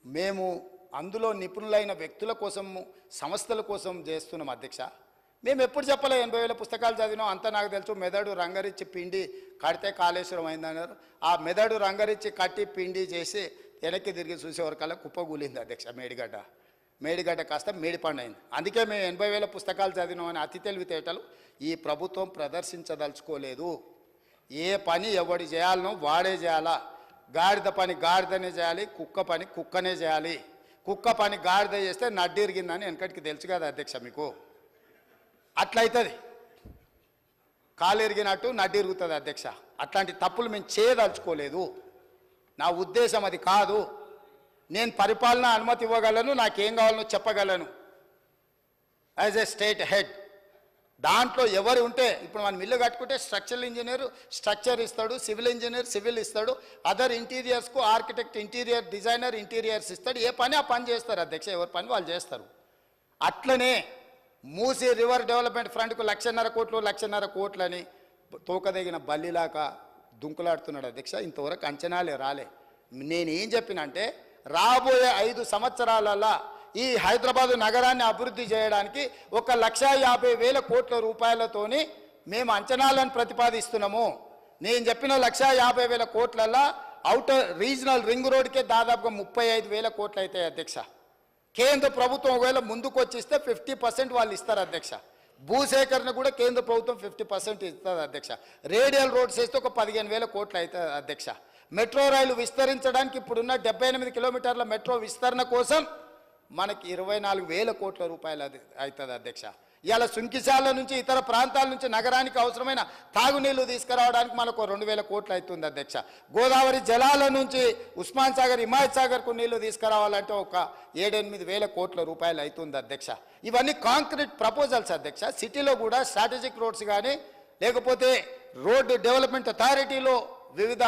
మేము అందులో నిపుణులైన వ్యక్తుల కోసం సంస్థల కోసం చేస్తున్నాం అధ్యక్ష. మేము ఎప్పుడు చెప్పలే 80,000 పుస్తకాలు చదివినాం అంతా నాకు తెలుసు. మెదడు రంగరిచ్చి పిండి కడితే కాళేశ్వరం అయిందన్నారు. ఆ మెదడు రంగరిచ్చి కట్టి పిండి చేసి వెనక్కి తిరిగి చూసేవరకల్లా కుప్పగూలింది అధ్యక్ష. మేడిగడ్డ కాస్త మేడిపండు అయింది. అందుకే మేము 80,000 పుస్తకాలు చదివినామని అతి తెలివితేటలు ఈ ప్రభుత్వం ప్రదర్శించదలుచుకోలేదు. ఏ పని ఎవడు చేయాలనో వాడే చేయాలా. గాడిద పని గాడిదనే చేయాలి, కుక్క పని కుక్కనే చేయాలి. కుక్క పని గాడిద చేస్తే నడ్డిరిగిందని వెనకటికి తెలుసు కదా అధ్యక్ష మీకు. అట్లయితుంది, కాలు ఎరిగినట్టు నడ్డిరుగుతుంది అధ్యక్ష. అట్లాంటి తప్పులు మేము చేయదలుచుకోలేదు. నా ఉద్దేశం అది కాదు. నేను పరిపాలన అనుమతి ఇవ్వగలను, నాకేం కావాలనో చెప్పగలను యాజ్ ఏ స్టేట్ హెడ్. దాంట్లో ఎవరు ఉంటే ఇప్పుడు మనం ఇల్లు కట్టుకుంటే స్ట్రక్చరల్ ఇంజనీర్ స్ట్రక్చర్ ఇస్తాడు, సివిల్ ఇంజనీర్ సివిల్ ఇస్తాడు, అదర్ ఇంటీరియర్స్కు ఆర్కిటెక్ట్ ఇంటీరియర్ డిజైనర్ ఇంటీరియర్స్ ఇస్తాడు. ఏ పని ఆ పని చేస్తారు అధ్యక్ష, ఎవరి పని వాళ్ళు చేస్తారు. అట్లనే మూసీ రివర్ డెవలప్మెంట్ ఫ్రంట్కు 1,50,000 కోట్లు 1,50,000 కోట్లని తోకదగిన బల్లిలాగా దుంకులాడుతున్నాడు అధ్యక్ష. ఇంతవరకు అంచనాలే రాలే. నేనేం చెప్పినంటే రాబోయే 5 సంవత్సరాలలో ఈ హైదరాబాదు నగరాన్ని అభివృద్ధి చేయడానికి 1,50,000 కోట్ల రూపాయలతోని మేము అంచనాలను ప్రతిపాదిస్తున్నాము. నేను చెప్పిన 1,50,000 కోట్లలో అవుటర్ రీజనల్ రింగ్ రోడ్కే దాదాపుగా 35,000 కోట్లు అవుతాయి అధ్యక్ష. కేంద్ర ప్రభుత్వం ఒకవేళ ముందుకు వచ్చిస్తే 50% వాళ్ళు ఇస్తారు అధ్యక్ష. భూసేకరణ కూడా కేంద్ర ప్రభుత్వం 50% ఇస్తుంది అధ్యక్ష. రేడియల్ రోడ్స్ వేస్తే ఒక 15,000 కోట్లు అవుతుంది అధ్యక్ష. మెట్రో రైలు విస్తరించడానికి ఇప్పుడున్న 78 కిలోమీటర్ల మెట్రో విస్తరణ కోసం మనకి 24,000 కోట్ల రూపాయలు అవుతుంది అధ్యక్ష. ఇవాళ సుంకిశాల నుంచి ఇతర ప్రాంతాల నుంచి నగరానికి అవసరమైన తాగునీళ్లు తీసుకురావడానికి మనకు 2,000 కోట్లు అవుతుంది అధ్యక్ష. గోదావరి జలాల నుంచి ఉస్మాన్ సాగర్ హిమాయత్ సాగర్కు నీళ్లు తీసుకురావాలంటే ఒక 7-8,000 కోట్ల రూపాయలు అవుతుంది అధ్యక్ష. ఇవన్నీ కాంక్రీట్ ప్రపోజల్స్ అధ్యక్ష. సిటీలో కూడా స్ట్రాటజిక్ రోడ్స్ కానీ లేకపోతే రోడ్డు డెవలప్మెంట్ అథారిటీలో వివిధ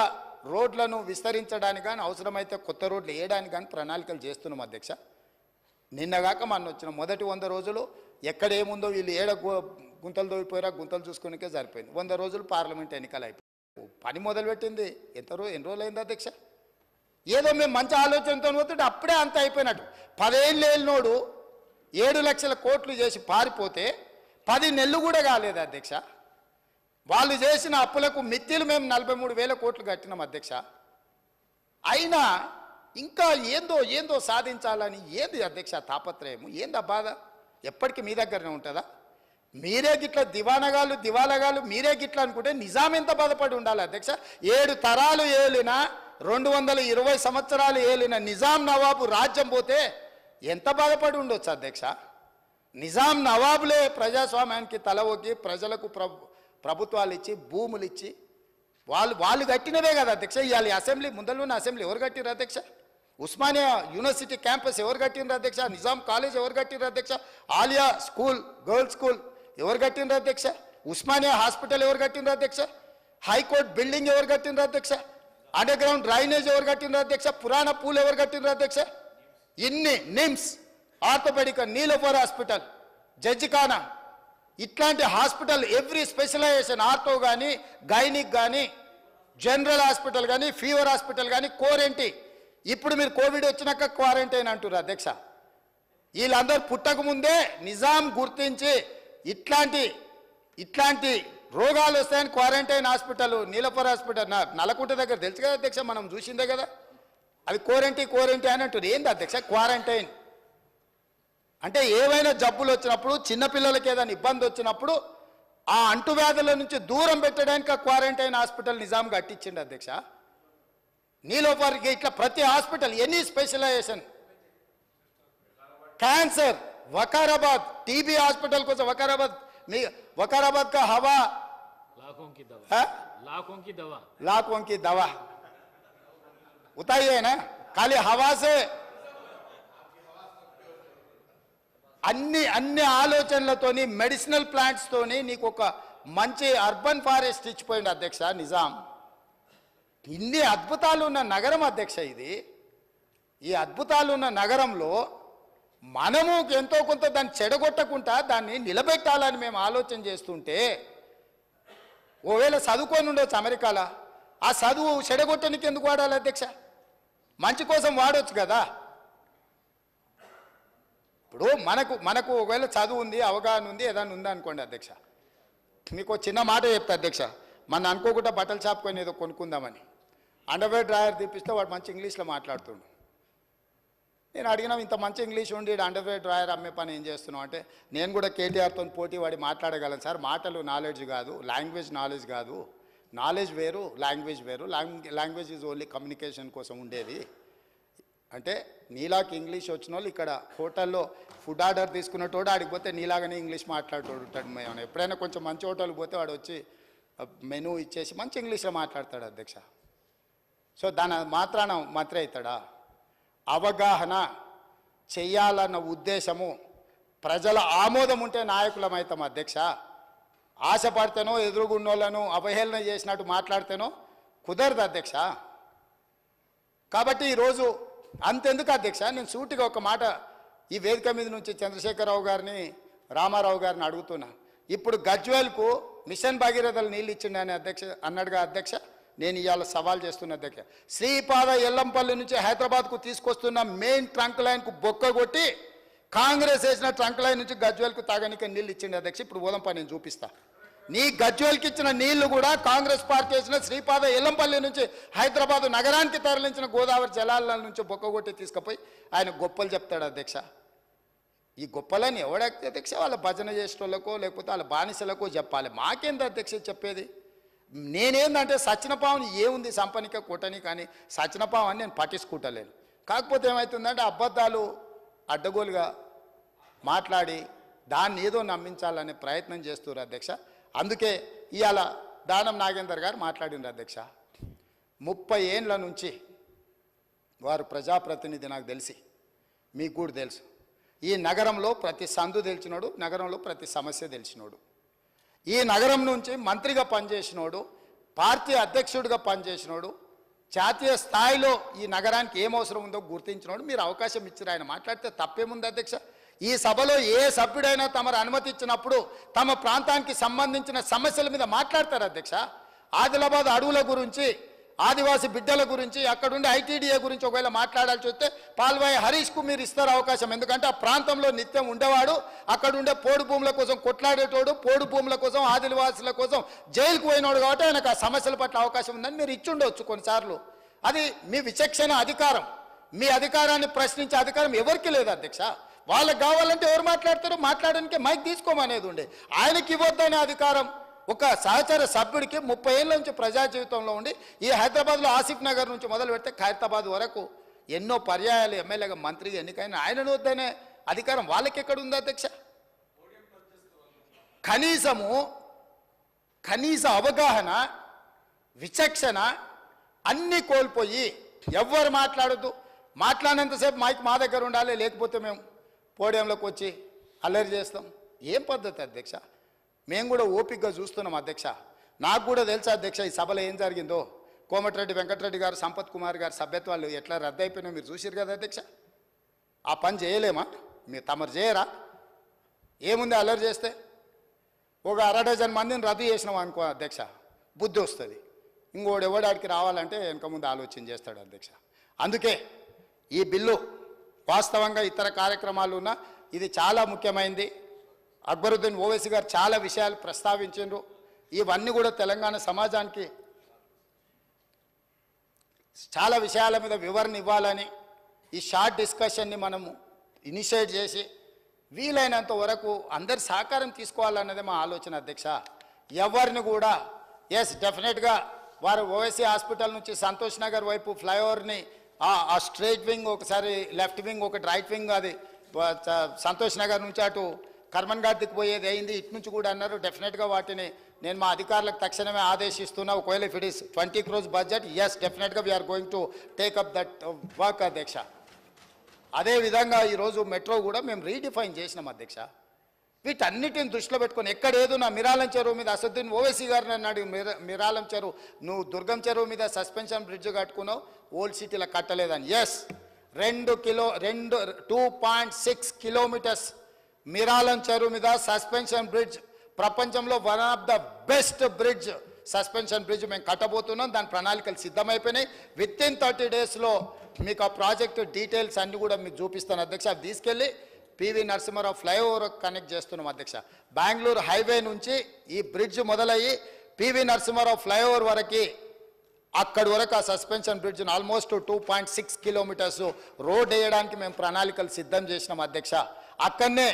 రోడ్లను విస్తరించడానికి కానీ అవసరమైతే కొత్త రోడ్లు వేయడానికి కానీ ప్రణాళికలు చేస్తున్నాం అధ్యక్ష. నిన్నగాక మన వచ్చిన మొదటి 100 రోజులు ఎక్కడేముందో వీళ్ళు గుంతలు దోయిపోయారా గుంతలు చూసుకునికే సరిపోయింది. 100 రోజులు పార్లమెంట్ ఎన్నికలు అయిపోయి పని మొదలుపెట్టింది. ఎన్ని రోజులు అయింది అధ్యక్ష? ఏదో మేము మంచి ఆలోచనతో పోతుంటే అప్పుడే అంత అయిపోయినట్టు. 10 ఏళ్ళు ఏళ్ళనోడు 7 లక్షల కోట్లు చేసి పారిపోతే 10 నెలలు కూడా కాలేదు అధ్యక్ష. వాళ్ళు చేసిన అప్పులకు మిత్తిలు మేము 43,000 కోట్లు కట్టినాం అధ్యక్ష. అయినా ఇంకా ఏందో సాధించాలని ఏంది అధ్యక్ష తాపత్రయము, ఏంది ఆ బాధ? ఎప్పటికీ మీ దగ్గరనే ఉంటుందా? మీరే గిట్ల దివాలగాలు మీరే గిట్ల అనుకుంటే నిజాం ఎంత బాధపడి ఉండాలి అధ్యక్ష? 7 తరాలు ఏలిన 220 సంవత్సరాలు ఏలిన నిజాం నవాబు రాజ్యం పోతే ఎంత బాధపడి ఉండొచ్చు అధ్యక్ష? నిజాం నవాబులే ప్రజాస్వామ్యానికి తల ఒగ్గి ప్రజలకు ప్రభుత్వాలు ఇచ్చి భూములు ఇచ్చి వాళ్ళు కట్టినవే కదా అధ్యక్ష. ఇవాళ అసెంబ్లీ ముందరలోనే అసెంబ్లీ ఎవరు కట్టిరు అధ్యక్ష? ఉస్మానియా యూనివర్సిటీ క్యాంపస్ ఎవరు కట్టినరు అధ్యక్ష? నిజాం కాలేజ్ ఎవరు కట్టినరు అధ్యక్ష? ఆలియా స్కూల్ గర్ల్స్ స్కూల్ ఎవరు కట్టినరు అధ్యక్ష? ఉస్మానియా హాస్పిటల్ ఎవరు కట్టినరు అధ్యక్ష? హైకోర్టు బిల్డింగ్ ఎవరు కట్టినరు అధ్యక్ష? అండర్ గ్రౌండ్ డ్రైనేజ్ ఎవరు కట్టినరు అధ్యక్ష? పురాణ పూల్ ఎవరు కట్టినరు అధ్యక్ష? ఇన్ని నిమ్స్, ఆర్థోపెడిక్, నీలోఫర్ హాస్పిటల్, జడ్జిఖానా, ఇట్లాంటి హాస్పిటల్ ఎవ్రీ స్పెషలైజేషన్ ఆర్థో కానీ గైనిక్ కానీ జనరల్ హాస్పిటల్ కానీ ఫీవర్ హాస్పిటల్ కానీ కోరెంటీ. ఇప్పుడు మీరు కోవిడ్ వచ్చినాక క్వారంటైన్ అంటారు అధ్యక్ష. వీళ్ళందరూ పుట్టక ముందే నిజాం గుర్తించి ఇట్లాంటి రోగాలు వస్తాయని quarantine hospital Niloufer hospital Nallakunta దగ్గర తెలుసు కదా అధ్యక్ష, మనం చూసిందే కదా. అది కోరెంటీ అని అంటారు. ఏంది అధ్యక్ష క్వారంటైన్ అంటే? ఏవైనా జబ్బులు వచ్చినప్పుడు చిన్నపిల్లలకి ఏదైనా ఇబ్బంది వచ్చినప్పుడు ఆ అంటువ్యాధుల నుంచి దూరం పెట్టడానికి క్వారంటైన్ హాస్పిటల్ నిజాం కట్టించిండు అధ్యక్ష. నీలోఫర్కి ఇట్లా ప్రతి hospital any specialisation. Cancer Vikarabad, TB hospital కోసం वकाराबाद का हवा लाखों की दवा उताई है ना, खाली हवा से అన్ని ఆలోచనలతోని మెడిసినల్ ప్లాంట్స్ తోని నీకు ఒక మంచి అర్బన్ ఫారెస్ట్ ఇచ్చిపోయింది అధ్యక్ష నిజాం. ఇన్ని అద్భుతాలు ఉన్న నగరం అధ్యక్ష ఇది. ఈ అద్భుతాలు ఉన్న నగరంలో మనము ఎంతో కొంత దాన్ని చెడగొట్టకుండా దాన్ని నిలబెట్టాలని మేము ఆలోచన చేస్తుంటే, ఓవేళ చదువుకొని ఉండొచ్చు అమెరికాలో, ఆ చదువు చెడగొట్టడానికి ఎందుకు వాడాలి అధ్యక్ష? మంచి కోసం వాడొచ్చు కదా. ఇప్పుడు మనకు ఒకవేళ చదువు ఉంది, అవగాహన ఉంది, ఏదైనా ఉందా అనుకోండి అధ్యక్ష, మీకు చిన్న మాట చెప్తా అధ్యక్ష. మన అనుకోకుండా బట్టల షాప్ కొని ఏదో కొనుక్కుందామని అండర్వేర్ డ్రాయర్ తీపిస్తే వాడు మంచి ఇంగ్లీష్లో మాట్లాడుతుండు. నేను అడిగినా, ఇంత మంచి ఇంగ్లీష్ ఉండి అండర్వేర్ డ్రాయర్ అమ్మే పని ఏం చేస్తున్నావు అంటే, నేను కూడా కేటీఆర్తో పోటీ వాడి మాట్లాడగలను సార్. మాటలు నాలెడ్జ్ కాదు, లాంగ్వేజ్ నాలెడ్జ్ కాదు. నాలెడ్జ్ వేరు, లాంగ్వేజ్ వేరు. లాంగ్వేజ్ ఈజ్ ఓన్లీ కమ్యూనికేషన్ కోసం ఉండేది. అంటే నీలాకి ఇంగ్లీష్ వచ్చిన వాళ్ళు ఇక్కడ హోటల్లో ఫుడ్ ఆర్డర్ తీసుకున్నటోడు ఆడికి పోతే నీలాగానే ఇంగ్లీష్ మాట్లాడేటోడు ఉంటాడు. మేము ఎప్పుడైనా కొంచెం మంచి హోటల్కి పోతే వాడు వచ్చి మెనూ ఇచ్చేసి మంచి ఇంగ్లీష్లో మాట్లాడతాడు అధ్యక్ష. సో దాని మాత్రాన మంత్రి అవుతాడా? అవగాహన చెయ్యాలన్న ఉద్దేశము, ప్రజల ఆమోదం ఉంటే నాయకులం అవుతాం అధ్యక్ష. ఆశపడితేనో ఎదురుగున్నోళ్ళను అవహేళన చేసినట్టు మాట్లాడితేనో కుదరదు అధ్యక్ష. కాబట్టి ఈరోజు అంతెందుకు అధ్యక్ష, నేను సూటిగా ఒక మాట ఈ వేదిక మీద నుంచి చంద్రశేఖరరావు గారిని, రామారావు గారిని అడుగుతున్నా. ఇప్పుడు గజ్వేల్కు మిషన్ భగీరథలు నీళ్ళు ఇచ్చిండని అధ్యక్ష అన్నాడుగా అధ్యక్ష. నేను ఇవాళ సవాల్ చేస్తున్న అధ్యక్ష, శ్రీపాద ఎల్లంపల్లి నుంచి హైదరాబాద్కు తీసుకొస్తున్న మెయిన్ ట్రంక్ లైన్కు బొక్క కొట్టి కాంగ్రెస్ వేసిన ట్రంక్ లైన్ నుంచి గజ్వేల్కు తాగనిక నీళ్ళు ఇచ్చిండు అధ్యక్ష. ఇప్పుడు ఓదంపా నేను చూపిస్తా. నీ గజ్వేల్కి ఇచ్చిన నీళ్లు కూడా కాంగ్రెస్ పార్టీ వేసిన శ్రీపాద ఎల్లంపల్లి నుంచి హైదరాబాదు నగరానికి తరలించిన గోదావరి జలాల నుంచి బొక్కగొట్టి తీసుకుపోయి ఆయన గొప్పలు చెప్తాడు అధ్యక్ష. ఈ గొప్పలని ఎవడైతే అధ్యక్ష వాళ్ళ భజన చేసేటోళ్ళకో లేకపోతే వాళ్ళ బానిసలకో చెప్పాలి. మాకేంది అధ్యక్ష చెప్పేది? నేనేందంటే సచ్చినపావుని ఏముంది సంపనిక కొట్టని, కానీ సచ్చినపావని నేను పట్టించుకుంటలేను. కాకపోతే ఏమవుతుందంటే అబద్ధాలు అడ్డగోలుగా మాట్లాడి దాన్ని ఏదో నమ్మించాలనే ప్రయత్నం చేస్తున్నారు అధ్యక్ష. అందుకే ఇవాళ దానం నాగేందర్ గారు మాట్లాడినారు అధ్యక్ష. 30 ఏండ్ల నుంచి వారు ప్రజాప్రతినిధి, నాకు తెలిసి మీకు కూడా తెలుసు. ఈ నగరంలో ప్రతి సందు తెలిసినోడు, నగరంలో ప్రతి సమస్య తెలిసినోడు, ఈ నగరం నుంచి మంత్రిగా పనిచేసినోడు, పార్టీ అధ్యక్షుడిగా పనిచేసినోడు, జాతీయ స్థాయిలో ఈ నగరానికి ఏం అవసరం ఉందో గుర్తించినోడు. మీరు అవకాశం ఇచ్చారు, ఆయన మాట్లాడితే తప్పేముంది అధ్యక్ష? ఈ సభలో ఏ సభ్యుడైనా తమరు అనుమతి ఇచ్చినప్పుడు తమ ప్రాంతానికి సంబంధించిన సమస్యల మీద మాట్లాడతారు అధ్యక్ష. ఆదిలాబాద్ అడవుల గురించి, ఆదివాసీ బిడ్డల గురించి, అక్కడుండే ఐటీడీఏ గురించి ఒకవేళ మాట్లాడాల్సి వస్తే పాల్వాయి హరీష్కు మీరు ఇస్తారు అవకాశం. ఎందుకంటే ఆ ప్రాంతంలో నిత్యం ఉండేవాడు, అక్కడుండే పోడు భూముల కోసం కొట్లాడేటోడు, పోడు భూముల కోసం, ఆదివాసుల కోసం జైలుకు పోయినోడు. కాబట్టి ఆయనకు ఆ సమస్యల పట్ల అవకాశం ఉందని మీరు ఇచ్చుండవచ్చు కొన్నిసార్లు. అది మీ విచక్షణ అధికారం. మీ అధికారాన్ని ప్రశ్నించే అధికారం ఎవరికి లేదు అధ్యక్ష. వాళ్ళకి కావాలంటే ఎవరు మాట్లాడతారో మాట్లాడడానికి మైక్ తీసుకోమనేది ఉండే. ఆయనకి ఇవ్వద్దనే అధికారం ఒక సహచర సభ్యుడికి 30 ఏళ్ళ నుంచి ప్రజా జీవితంలో ఉండి ఈ హైదరాబాద్లో ఆసిఫ్ నగర్ నుంచి మొదలు పెడితే ఖైరతాబాద్ వరకు ఎన్నో పర్యాయాలు ఎమ్మెల్యేగా మంత్రిగా ఎన్నికైన ఆయనను వద్దనే అధికారం వాళ్ళకి ఎక్కడ ఉంది అధ్యక్ష? కనీస అవగాహన, విచక్షణ అన్నీ కోల్పోయి ఎవ్వరు మాట్లాడద్దు, మాట్లాడినంతసేపు మైక్ మా దగ్గర ఉండాలి, లేకపోతే మేము పోడియంలోకి వచ్చి అల్లరి చేస్తాం. ఏం పద్ధతి అధ్యక్ష? మేము కూడా ఓపికగా చూస్తున్నాం అధ్యక్ష. నాకు కూడా తెలుసా అధ్యక్ష ఈ సభలో ఏం జరిగిందో. కోమటిరెడ్డి వెంకటరెడ్డి గారు, సంపత్ కుమార్ గారు సభ్యత్వాలు ఎట్లా రద్దయిపోయినా మీరు చూసిరు కదా అధ్యక్ష. ఆ పని చేయలేమా? మీరు తమరు చేయరా? ఏముంది అల్లరి చేస్తే? ఒక 1/2 డజన్ మందిని రద్దు చేసినాం అనుకో అధ్యక్ష, బుద్ధి వస్తుంది. ఇంకోడు ఎవడాడికి రావాలంటే వెనక ముందు ఆలోచన చేస్తాడు అధ్యక్ష. అందుకే ఈ బిల్లు వాస్తవంగా ఇతర కార్యక్రమాలు ఉన్నా ఇది చాలా ముఖ్యమైనది. అక్బరుద్దీన్ ఓవైసీ గారు చాలా విషయాలు ప్రస్తావించారు. ఇవన్నీ కూడా తెలంగాణ సమాజానికి చాలా విషయాల మీద వివరణ ఇవ్వాలని ఈ షార్ట్ డిస్కషన్ని మనము ఇనిషియేట్ చేసి వీలైనంత వరకు అందరి సహకారం తీసుకోవాలన్నదే మా ఆలోచన అధ్యక్ష. ఎవరిని కూడా డెఫినెట్గా వారు ఓవైసీ హాస్పిటల్ నుంచి సంతోష్ నగర్ వైపు ఫ్లైఓవర్ని ఆ స్ట్రైట్ వింగ్ ఒకసారి, లెఫ్ట్ వింగ్ ఒకటి, రైట్ వింగ్ అది సంతోష్ నగర్ నుంచి అటు కర్మన్ ఘాట్కి పోయేది అయింది, ఇటు నుంచి కూడా అన్నారు. డెఫినెట్గా వాటిని నేను మా అధికారులకు తక్షణమే ఆదేశిస్తున్నా. ఒకవేళ if it is 20 crores budget, డెఫినెట్గా we're going to take up that work అధ్యక్ష. అదేవిధంగా ఈరోజు మెట్రో కూడా మేము రీడిఫైన్ చేసినాం అధ్యక్ష. వీటన్నిటిని దృష్టిలో పెట్టుకొని ఎక్కడేదో నా మిరాలం చెరువు మీద అసదుద్దీన్ ఓవైసీ గారిని అన్నాడు, మిరాలం చెరువు నువ్వు దుర్గం చెరువు మీద సస్పెన్షన్ బ్రిడ్జ్ కట్టుకున్నావు, ఓల్డ్ సిటీలో కట్టలేదని. 2.6 kilometers మిరాలం చెరువు మీద సస్పెన్షన్ బ్రిడ్జ్, ప్రపంచంలో one of the best bridge, suspension bridge మేము కట్టబోతున్నాం. దాని ప్రణాళికలు సిద్ధమైపోయినాయి. విత్ ఇన్ 30 daysలో మీకు ఆ ప్రాజెక్టు డీటెయిల్స్ అన్నీ కూడా మీకు చూపిస్తాను అధ్యక్ష. అవి తీసుకెళ్ళి పివి నరసింహారావు ఫ్లైఓవర్ కనెక్ట్ చేస్తున్నాం అధ్యక్ష. బెంగళూరు హైవే నుంచి ఈ బ్రిడ్జ్ మొదలయ్యి పివి నరసింహారావు ఫ్లైఓవర్ వరకు అక్కడి వరకు ఆ సస్పెన్షన్ బ్రిడ్జ్ను ఆల్మోస్ట్ 2.6 కిలోమీటర్స్ రోడ్ వేయడానికి మేము ప్రణాళికలు సిద్ధం చేసినాం అధ్యక్ష. అక్కడనే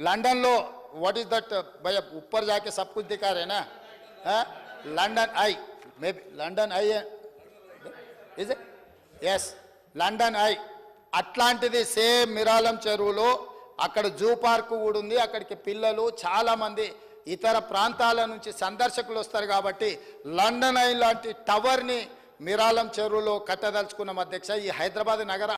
లండన్లో వాట్ ఈస్ దట్ భయ ఉప్పర్ జాకే సబ్ కుछ दिखा रहे ना London eye maybe London eye is yes London eye అట్లాంటిది సేమ్ మిరాలం చెరువులో అక్కడ జూ పార్క్ కూడా ఉంది. అక్కడికి పిల్లలు చాలామంది ఇతర ప్రాంతాల నుంచి సందర్శకులు వస్తారు కాబట్టి లండన్ ఐ లాంటి టవర్ని మిరాలం చెరువులో కట్టదలుచుకున్నాం అధ్యక్ష. ఈ హైదరాబాద్ నగర